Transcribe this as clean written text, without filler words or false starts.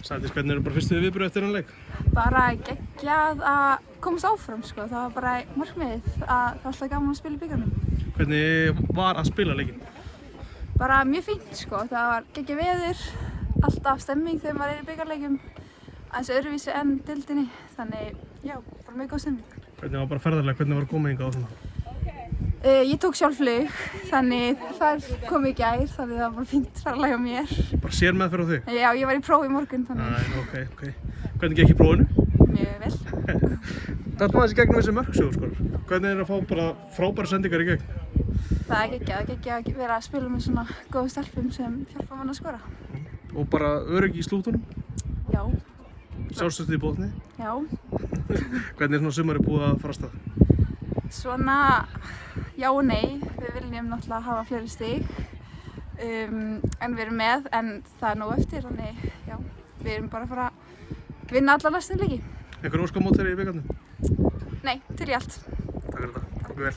Sædís, hvernig eru bara fyrstu viðbrögð eftir þennan leik? Bara geggjað að komast áfram sko, það var bara markmiðið að það var alltaf gaman að spila í bikarnum. Hvernig var að spila leikinn? Bara mjög fínt sko, það var geggjað veður, alltaf stemming þegar maður í bikarleikjum, aðeins öðruvísi enn deildinni, þannig já, bara mjög góð stemming. Hvernig var bara ferðarlega, hvernig var að koma hingað á svona? Ég tók sjálf flug, þannig það kom í gær, þannig það var bara fínt ferðalag hjá mér. Bara sér meðferð á þig? Já, ég var í prófi í morgun, þannig. Ok. Hvernig gekk í prófinu? Mjög vel. Þetta var þessi gegnum þessi mörksögur sko. Hvernig að fá bara frábæra sendingar í gegn? Það er geggjað að vera að spila með svona góðum stelpum sem hjálpa mann að skora. Og bara öryggi í slútunum? Já. Sjálfstöðið í botni? Já. Hvernig er svona sumarið búið að fara af stað? Svona, já og nei. Við viljum náttúrulega hafa fleiri stig en við erum með, en það er nóg eftir, þannig já, við erum bara að fara að vinna alla næstu leiki. Einhver óskamót þeirri í bikarnum? Nei, til í allt. Takk fyrir þetta. Takk vel.